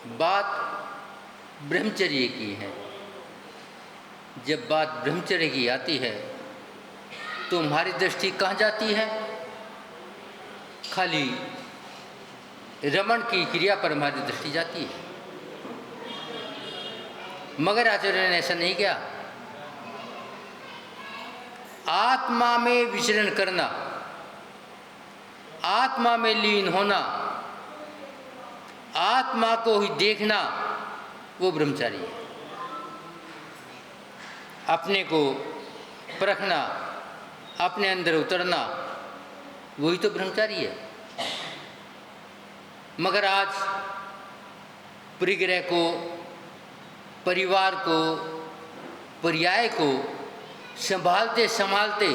बात ब्रह्मचर्य की है। जब बात ब्रह्मचर्य की आती है तो हमारी दृष्टि कहाँ जाती है? खाली रमण की क्रिया पर हमारी दृष्टि जाती है। मगर आचार्य ने ऐसा नहीं किया। आत्मा में विचरण करना, आत्मा में लीन होना, आत्मा को ही देखना, वो ब्रह्मचारी है। अपने को परखना, अपने अंदर उतरना, वही तो ब्रह्मचारी है। मगर आज परिग्रह को, परिवार को, पर्याय को संभालते संभालते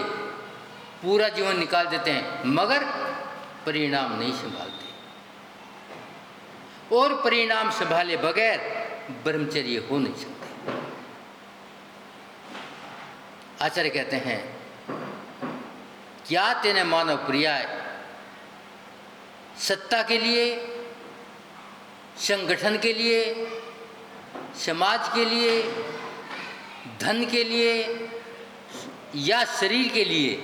पूरा जीवन निकाल देते हैं, मगर परिणाम नहीं संभालते। और परिणाम संभाले बगैर ब्रह्मचर्य हो नहीं सकते। आचार्य कहते हैं, क्या तेने मानव पर्याय सत्ता के लिए, संगठन के लिए, समाज के लिए, धन के लिए या शरीर के लिए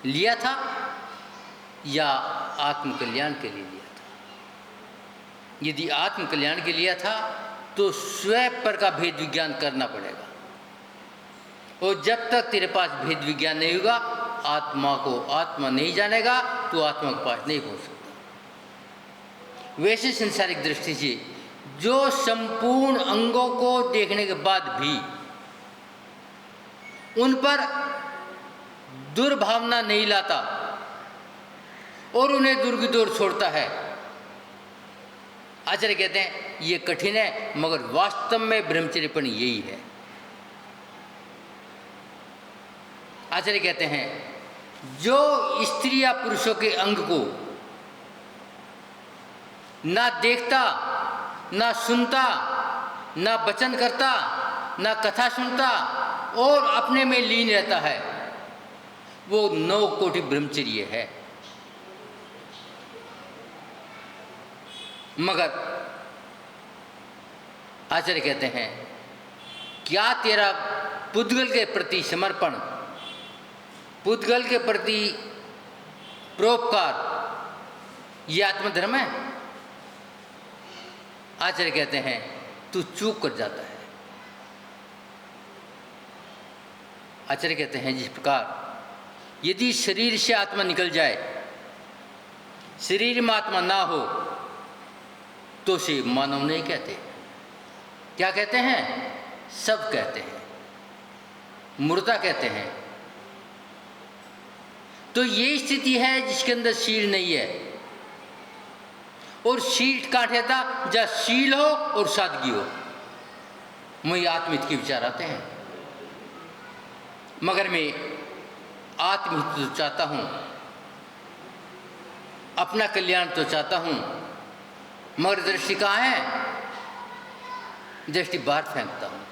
लिया था या आत्मकल्याण के लिए लिया था? यदि आत्मकल्याण के लिया था तो स्वयं पर का भेद विज्ञान करना पड़ेगा। और जब तक तेरे पास भेद विज्ञान नहीं होगा, आत्मा को आत्मा नहीं जानेगा, तो आत्मा के पास नहीं पहुंच सकता। वैसे संसारिक दृष्टि से जो संपूर्ण अंगों को देखने के बाद भी उन पर दुर्भावना नहीं लाता और उन्हें दूर की दूर छोड़ता है, आचार्य कहते हैं ये कठिन है, मगर वास्तव में ब्रह्मचर्यपण यही है। आचार्य कहते हैं, जो स्त्री या पुरुषों के अंग को ना देखता, ना सुनता, ना वचन करता, ना कथा सुनता और अपने में लीन रहता है, वो 9 कोटि ब्रह्मचर्य है। मगर आचार्य कहते हैं, क्या तेरा पुद्गल के प्रति समर्पण, पुद्गल के प्रति परोपकार, ये आत्मधर्म है? आचार्य कहते हैं, तू चूक कर जाता है। आचार्य कहते हैं, जिस प्रकार यदि शरीर से आत्मा निकल जाए, शरीर में आत्मा ना हो, तो उसे मानव नहीं कहते। क्या कहते हैं? सब कहते हैं, मूर्ता कहते हैं। तो ये स्थिति है जिसके अंदर शील नहीं है। और शील काटे था जहाँ शील हो और सादगी हो, वही आत्महित के विचार आते हैं। मगर मैं आत्महित तो चाहता हूँ, अपना कल्याण तो चाहता हूँ, मगर दृष्टि कहाँ है? दृष्टि बाहर फेंकता हूँ।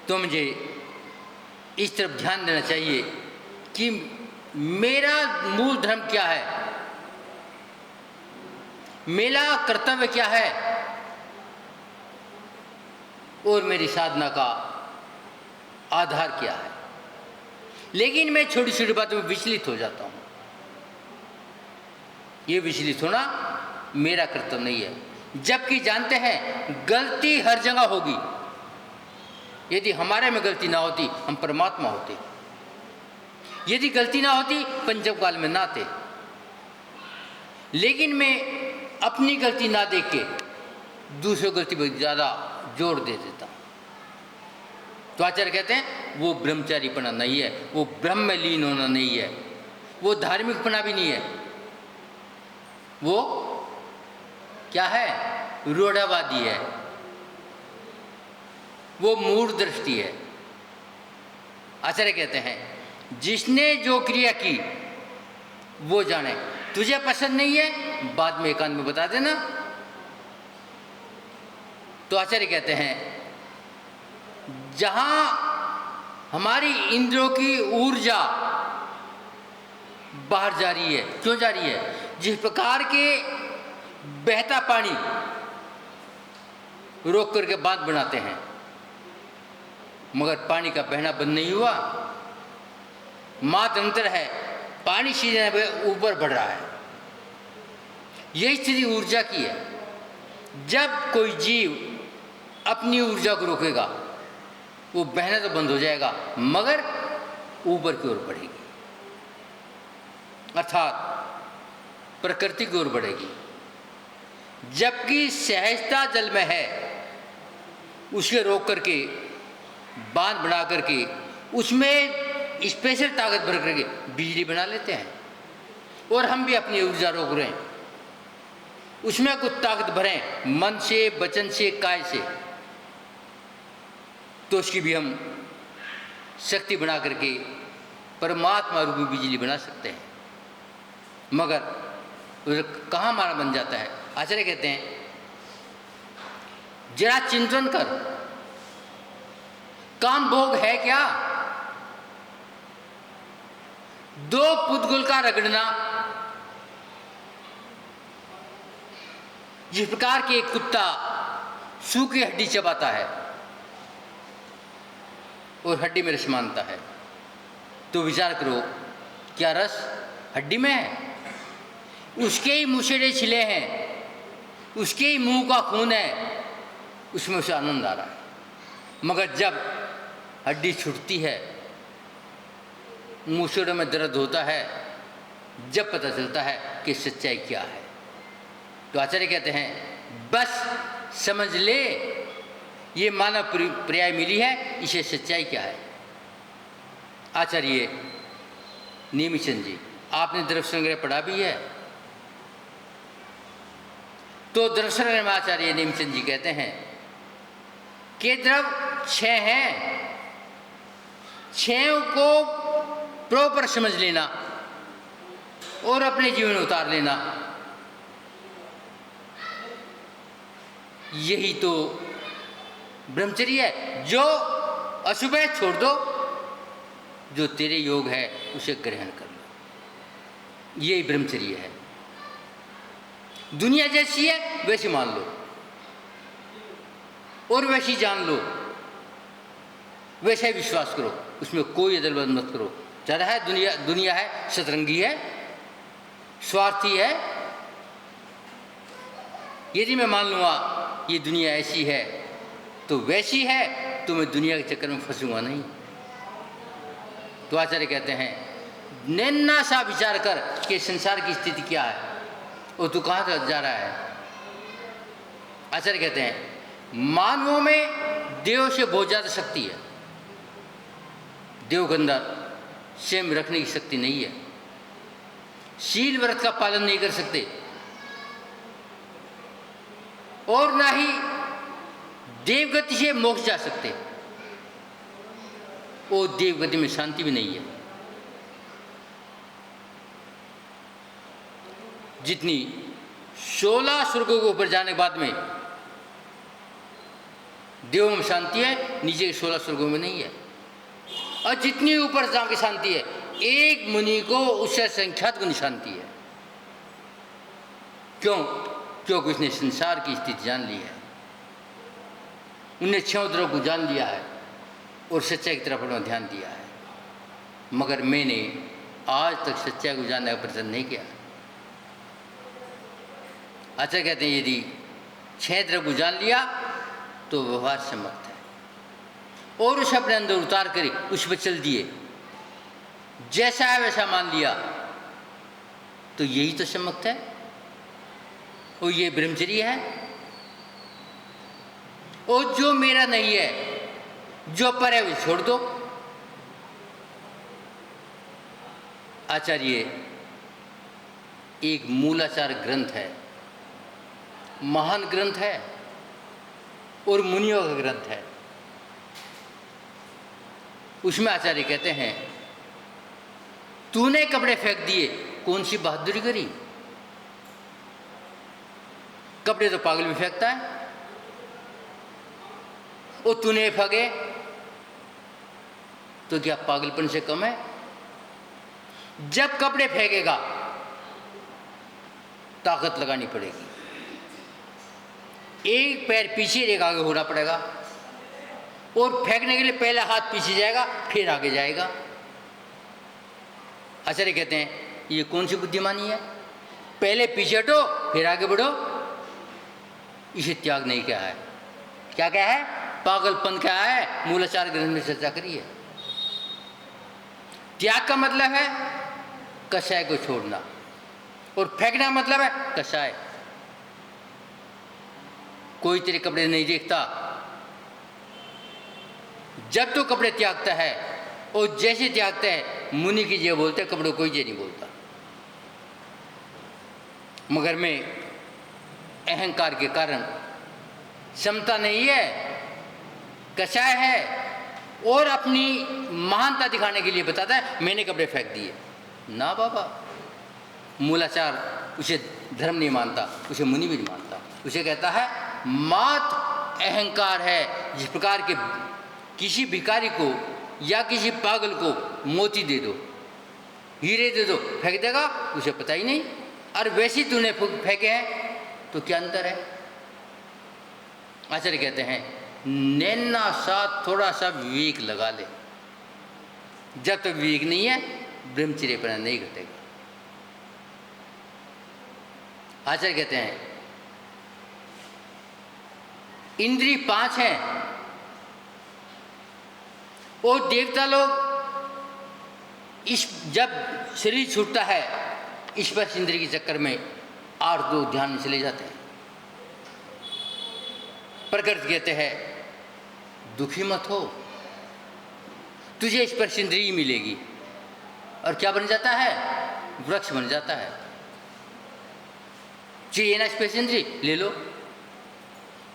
तो मुझे इस तरफ ध्यान देना चाहिए कि मेरा मूल धर्म क्या है, मेरा कर्तव्य क्या है और मेरी साधना का आधार क्या है। लेकिन मैं छोटी छोटी बातों में विचलित हो जाता हूँ। ये विचलित होना मेरा कर्तव्य नहीं है, जबकि जानते हैं गलती हर जगह होगी। यदि हमारे में गलती ना होती, हम परमात्मा होते। यदि गलती ना होती, पंचम काल में ना आते। लेकिन मैं अपनी गलती ना देख के दूसरों गलती पर ज़्यादा जोर दे देता। तो आचार्य कहते हैं वो ब्रह्मचारीपना नहीं है, वो ब्रह्म में लीन होना नहीं है, वो धार्मिकपना भी नहीं है। वो क्या है? रूढ़ावादी है, वो मूढ़ दृष्टि है। आचार्य कहते हैं, जिसने जो क्रिया की वो जाने। तुझे पसंद नहीं है, बाद में एकांत में बता देना। तो आचार्य कहते हैं, जहां हमारी इंद्रियों की ऊर्जा बाहर जा रही है, क्यों जा रही है? जिस प्रकार के बहता पानी रोक करके बांध बनाते हैं, मगर पानी का बहना बंद नहीं हुआ। मात्र अंतर है पानी सीधे ऊपर बढ़ रहा है। यही स्थिति ऊर्जा की है। जब कोई जीव अपनी ऊर्जा को रोकेगा, वो बहना तो बंद हो जाएगा मगर ऊपर की ओर बढ़ेगी, अर्थात प्रकृति की ओर बढ़ेगी। जबकि सहजता जल में है, उसे रोक करके बांध बना करके उसमें स्पेशल ताकत भर करके बिजली बना लेते हैं। और हम भी अपनी ऊर्जा रोक रहे हैं, उसमें कुछ ताकत भरें मन से, वचन से, काय से, तो उसकी भी हम शक्ति बना करके परमात्मा रूपी बिजली बना सकते हैं। मगर कहाँ हमारा बन जाता है? आचार्य कहते हैं जरा चिंतन कर, काम भोग है क्या? दो पुतगुल का रगड़ना, जिस प्रकार के एक कुत्ता सूखी हड्डी चबाता है और हड्डी में रस मानता है, तो विचार करो क्या रस हड्डी में है? उसके ही मुसेड़े छिले हैं, उसके ही मुंह का खून है, उसमें उसे आनंद आ रहा है। मगर जब हड्डी छूटती है, मुसेड़ों में दर्द होता है, जब पता चलता है कि सच्चाई क्या है। तो आचार्य कहते हैं बस समझ ले, ये मानव पर्याय मिली है, इसे सच्चाई क्या है। आचार्य नेमिचंद जी, आपने द्रव्य संग्रह पढ़ा भी है, तो द्रव्य संग्रह में आचार्य नेमिचंद जी कहते हैं कि द्रव 6 हैं, 6 को प्रॉपर समझ लेना और अपने जीवन में उतार लेना, यही तो ब्रह्मचर्य है। जो अशुभ है छोड़ दो, जो तेरे योग है उसे ग्रहण कर लो, यही ब्रह्मचर्य है। दुनिया जैसी है वैसी मान लो और वैसी जान लो, वैसा ही विश्वास करो, उसमें कोई अदल बदल मत करो। ज़्यादा है दुनिया है, सतरंगी है, स्वार्थी है। यदि मैं मान लूँगा ये दुनिया ऐसी है तो वैसी है, तो मैं दुनिया के चक्कर में फंसूंगा नहीं। तो आचार्य कहते हैं नैना सा विचार कर कि संसार की स्थिति क्या है और तू कहाँ तक जा रहा है। आचार्य कहते हैं मानवों में देव से बहुत ज़्यादा शक्ति है, देव के अंदर स्वयं रखने की शक्ति नहीं है, शील व्रत का पालन नहीं कर सकते और ना ही देवगति से मोक्ष जा सकते, और देवगति में शांति भी नहीं है। जितनी 16 स्वर्गों के ऊपर जाने के बाद में देवों में शांति है, नीचे के 16 स्वर्गों में नहीं है। और जितनी ऊपर जाके शांति है, एक मुनि को उससे संख्यात गुनी शांति है। क्यों? क्योंकि उसने संसार की स्थिति जान ली है, उन्हें 6 द्रव्यों को जान लिया है और सच्चाई की तरफ अपना ध्यान दिया है। मगर मैंने आज तक सच्चाई को जानने का प्रयत्न नहीं किया। अच्छा कहते हैं यदि 6 द्रव्य को जान लिया तो व्यवहार सम्मत है और उसे अपने अंदर उतार कर उस पर चल दिए, जैसा है वैसा मान लिया, तो यही तो सम्मत है और ये ब्रह्मचर्य है। और जो मेरा नहीं है, जो पर है वो छोड़ दो। आचार्य एक मूलाचार ग्रंथ है, महान ग्रंथ है और मुनियों का ग्रंथ है। उसमें आचार्य कहते हैं तूने कपड़े फेंक दिए, कौन सी बहादुरी करी? कपड़े तो पागल भी फेंकता है, और तूने फेंके तो क्या पागलपन से कम है? जब कपड़े फेंकेगा ताकत लगानी पड़ेगी। एक पैर पीछे एक आगे होना पड़ेगा, और फेंकने के लिए पहला हाथ पीछे जाएगा फिर आगे जाएगा। आचार्य कहते हैं ये कौन सी बुद्धिमानी है? पहले पीछे हटो फिर आगे बढ़ो। इसे त्याग नहीं क्या है? क्या क्या है? पागलपन क्या है? मूलाचार ग्रंथ में चर्चा करी है। त्याग का मतलब है कषाय को छोड़ना, और फेंकना मतलब है कषाय। कोई तेरे कपड़े नहीं देखता, जब तो कपड़े त्यागता है, और जैसे त्यागता है मुनि की जे बोलते हैं, कपड़ों कोई जे नहीं बोलता। मगर में अहंकार के कारण क्षमता नहीं है, कषाय है, और अपनी महानता दिखाने के लिए बताता है मैंने कपड़े फेंक दिए। ना बाबा, मूलाचार उसे धर्म नहीं मानता, उसे मुनि भी नहीं मानता। उसे कहता है मात अहंकार है। जिस प्रकार के किसी भिखारी को या किसी पागल को मोती दे दो, हीरे दे दो, फेंक देगा, उसे पता ही नहीं। और वैसे तूने फेंके हैं तो क्या अंतर है? आचार्य कहते हैं नैना साथ थोड़ा सा विवेक लगा ले। जब तक विवेक नहीं है ब्रह्मचर्यपना नहीं घटेगा। आचार्य कहते हैं इंद्रिय 5 हैं, और देवता लोग इस जब शरीर छूटता है स्पर्श इंद्रिय के चक्कर में 8-2 ध्यान में चले जाते हैं। प्रकृति कहते हैं दुखी मत हो, तुझे स्पर्श इंद्रिय मिलेगी, और क्या बन जाता है? वृक्ष बन जाता है। चाहिए ना स्पर्श इंद्रिय, ले लो।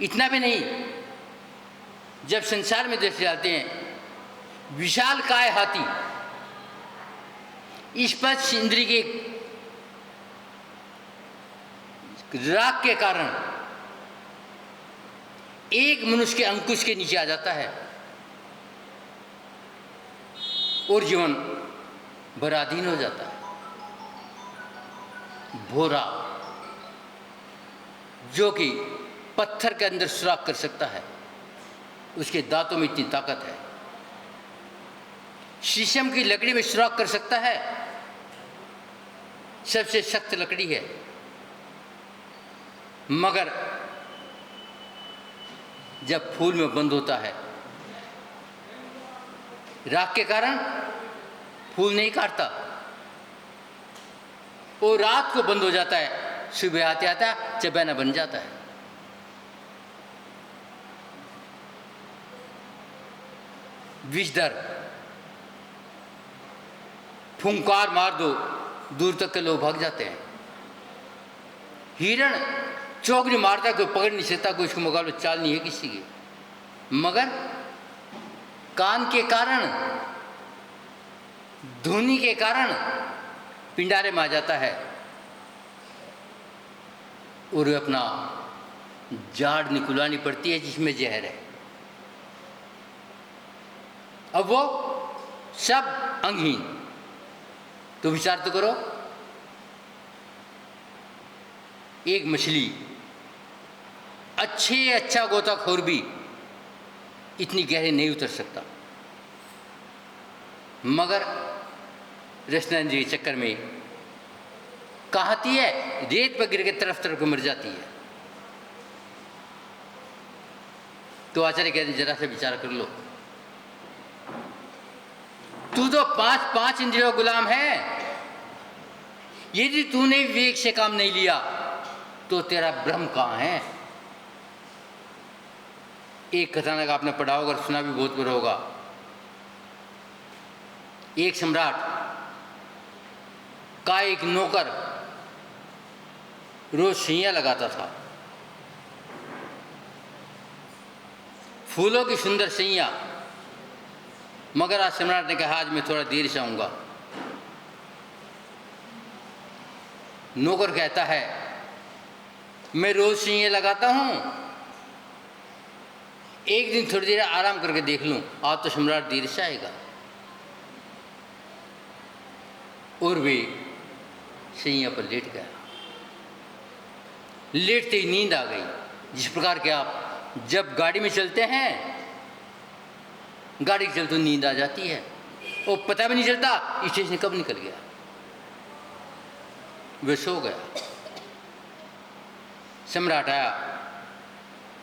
इतना भी नहीं, जब संसार में दृष्टि डालते हैं विशाल काय हाथी स्पर्श इंद्रिय के राग के कारण एक मनुष्य के अंकुश के नीचे आ जाता है, और जीवन पराधीन हो जाता है। भोरा जो कि पत्थर के अंदर सुराख कर सकता है, उसके दांतों में इतनी ताकत है। शीशम की लकड़ी में सुराख कर सकता है, सबसे सख्त लकड़ी है। मगर जब फूल में बंद होता है राख के कारण फूल नहीं काटता, और रात को बंद हो जाता है, सुबह आते आता चबैना बन जाता है। विषधर फुंकार मार दो, दूर तक के लोग भाग जाते हैं। हिरण चौकड़ी मारता, कोई पकड़ नहीं सकता, कोई इसको मुकाबले चाल नहीं है किसी की। मगर कान के कारण, ध्वनि के कारण पिंडारे में आ जाता है, और वे अपना जाड़ निकुलानी पड़ती है जिसमें जहर है। अब वो सब अंगहीन। तो विचार तो करो, एक मछली अच्छा गोताखोर भी इतनी गहरे नहीं उतर सकता, मगर रसनेंद्रिय के चक्कर में कहाती है, रेत पर गिर के तरफ तरफ को मर जाती है। तो आचार्य कहते जरा से विचार कर लो, तू तो पांच इंद्रियों गुलाम है। यदि तूने विवेक से काम नहीं लिया तो तेरा ब्रह्म कहाँ है? एक कथानक आपने पढ़ा होगा, सुना भी बहुत बार होगा। एक सम्राट का एक नौकर रोज सैया लगाता था, फूलों की सुंदर सैया। मगर आज सम्राट ने कहा आज मैं थोड़ा देर से आऊंगा। नौकर कहता है मैं रोज सैया लगाता हूं, एक दिन थोड़ी देर आराम करके देख लूं, आज तो सम्राट देर से आएगा। और वे सैया पर लेट गया। लेटते ही नींद आ गई। जिस प्रकार के आप जब गाड़ी में चलते हैं, गाड़ी चलते नींद आ जाती है और पता भी नहीं चलता स्टेशन कब निकल गया, वे सो गया। सम्राट आया,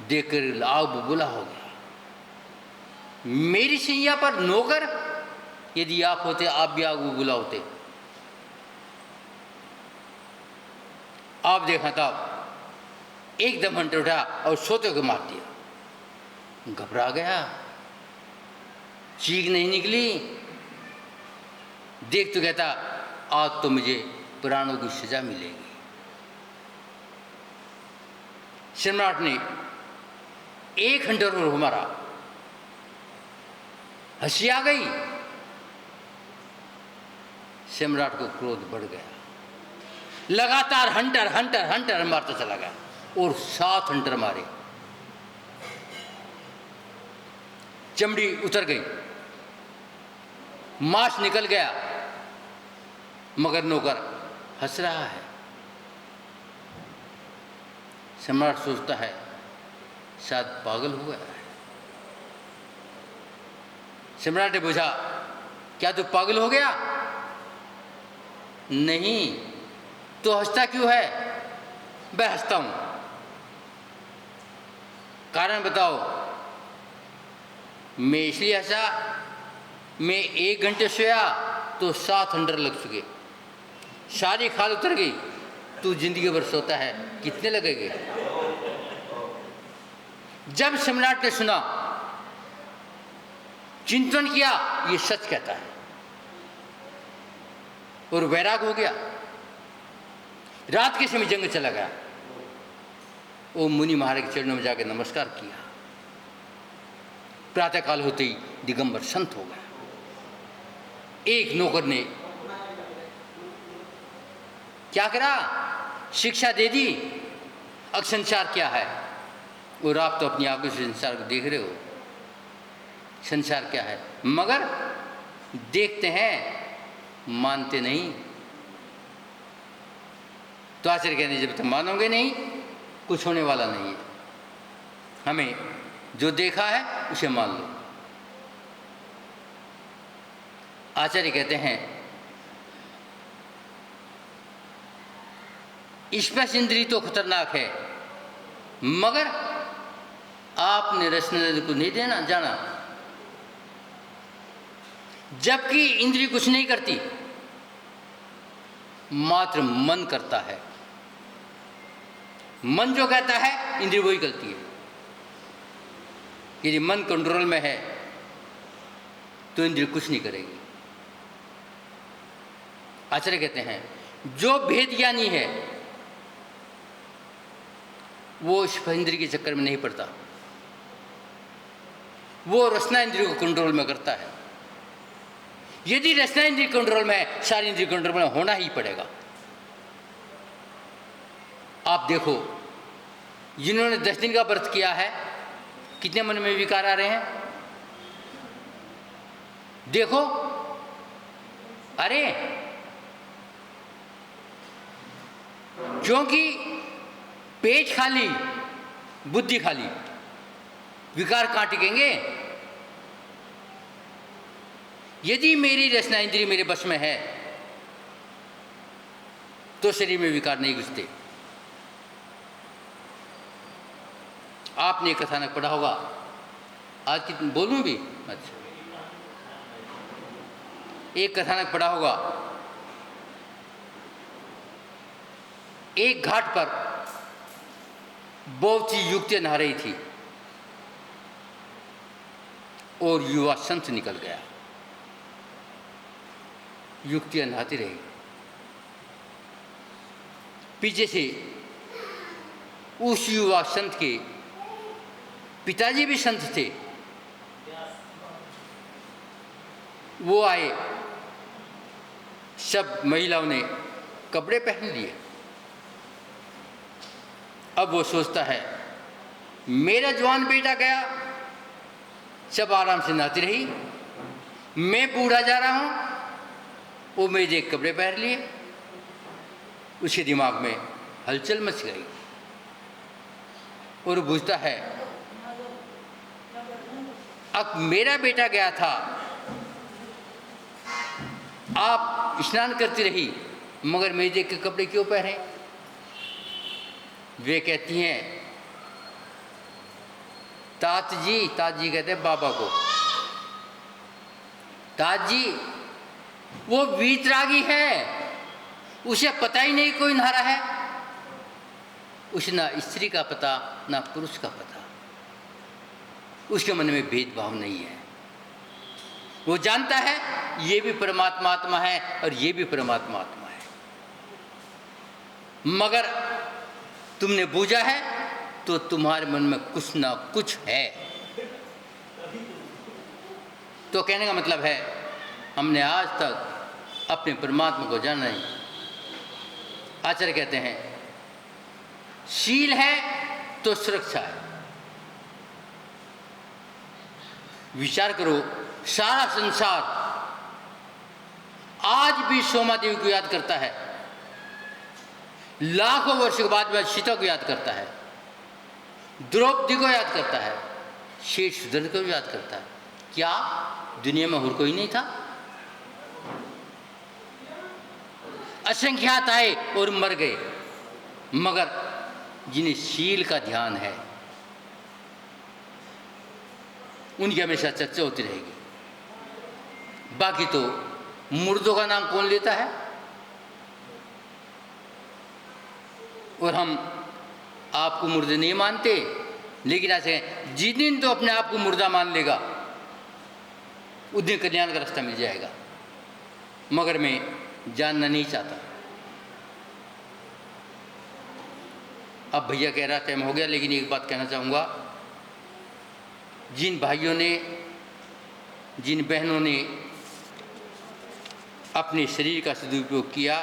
देखकर आग बबूला हो गया। मेरी सैया पर नौकर, यदि आप होते आप भी आग बबूला होते। आप देखा तब एकदम हंटर उठा और सोते को मार दिया। घबरा गया, चीख नहीं निकली। देख तो कहता आज तो मुझे प्राणों की सजा मिलेगी। सम्राट ने एक हंटर और मारा, हंसी आ गई। सम्राट को क्रोध बढ़ गया, लगातार हंटर हंटर हंटर मारता चला गया और 7 हंटर मारे। चमड़ी उतर गई, मांस निकल गया, मगर नौकर हंस रहा है। सम्राट सोचता है शायद पागल हुआ है। सम्राट ने पूछा क्या तू पागल हो गया? नहीं, तो हंसता क्यों है? मैं हंसता हूं, कारण बताओ। मैं इसलिए हंसा, मैं 1 घंटे सोया तो 7 हंटर लग चुके, सारी खाल उतर गई। तू जिंदगी भर सोता है, कितने लगेंगे? जब सम्राट ने सुना, चिंतन किया, ये सच कहता है और वैराग हो गया। रात के समय जंग चला गया। वो मुनि महाराज के चरणों में जाकर नमस्कार किया। प्रातःकाल होते ही दिगंबर संत हो गया। एक नौकर ने क्या करा? शिक्षा दे दी, अब संसार क्या है। और आप तो अपनी आंखों से संसार को देख रहे हो, संसार क्या है, मगर देखते हैं मानते नहीं। तो आचार्य कहते जब तक मानोगे नहीं कुछ होने वाला नहीं है। हमें जो देखा है उसे मान लो। आचार्य कहते हैं स्पर्श इंद्रिय तो खतरनाक है, मगर आपने रसने को नहीं देना जाना। जबकि इंद्रिय कुछ नहीं करती, मात्र मन करता है। मन जो कहता है इंद्रिय वही करती है। यदि मन कंट्रोल में है तो इंद्रिय कुछ नहीं करेगी। आचार्य कहते हैं जो भेद ज्ञानी है वो स्पर्श इंद्रिय के चक्कर में नहीं पड़ता, वो रसना इंद्रिय को कंट्रोल में करता है। यदि रसना इंद्रिय कंट्रोल में है, सारी इंद्रिय कंट्रोल में होना ही पड़ेगा। आप देखो, जिन्होंने 10 दिन का व्रत किया है, कितने मन में विकार आ रहे हैं? देखो, अरे क्योंकि पेट खाली, बुद्धि खाली, विकार कहाँ टिकेंगे? यदि मेरी रसना इंद्रिय मेरे बस में है तो शरीर में विकार नहीं घुसते। आपने कथानक पढ़ा होगा, आज की बोलूं भी? अच्छा, एक कथानक पढ़ा होगा। एक घाट पर बहुत सी युवतियां नहा रही थी और युवा संत निकल गया। युवतियां नहाती रही, पीछे से उस युवा संत के पिताजी भी संत थे, वो आए। सब महिलाओं ने कपड़े पहन लिए। अब वो सोचता है मेरा जवान बेटा गया, सब आराम से नहाती रही, मैं बूढ़ा जा रहा हूं, वो मेरे एक कपड़े पहन लिए। उसके दिमाग में हलचल मच गई। और पूछता है, अब मेरा बेटा गया था, आप स्नान करती रही, मगर मेरे के कपड़े क्यों पहने? वे कहती हैं, तात जी कहते हैं बाबा को, तात जी वो वीतरागी है, उसे पता ही नहीं कोई नहारा है। उसे ना स्त्री का पता ना पुरुष का पता, उसके मन में भेदभाव नहीं है। वो जानता है ये भी परमात्मा आत्मा है और ये भी परमात्मा आत्मा है, मगर तुमने बूझा है तो तुम्हारे मन में कुछ ना कुछ है। तो कहने का मतलब है, हमने आज तक अपने परमात्मा को जाना नहीं। आचार्य कहते हैं, शील है तो सुरक्षा है। विचार करो, सारा संसार आज भी सोमा देवी को याद करता है, लाखों वर्ष के बाद में सीता को याद करता है, द्रौपदी को याद करता है, शेष सुदर्शन को याद करता है। क्या दुनिया में और कोई नहीं था? असंख्यात आए और मर गए, मगर जिन्हें शील का ध्यान है उनकी हमेशा चर्चा होती रहेगी। बाकी तो मुर्दों का नाम कौन लेता है? और हम आपको मुर्दे नहीं मानते, लेकिन ऐसे जिस दिन तो अपने आप को मुर्दा मान लेगा उस दिन कल्याण का रास्ता मिल जाएगा। मगर मैं जानना नहीं चाहता। अब भैया कह रहा टाइम हो गया, लेकिन एक बात कहना चाहूँगा, जिन भाइयों ने, जिन बहनों ने अपने शरीर का सदुपयोग किया,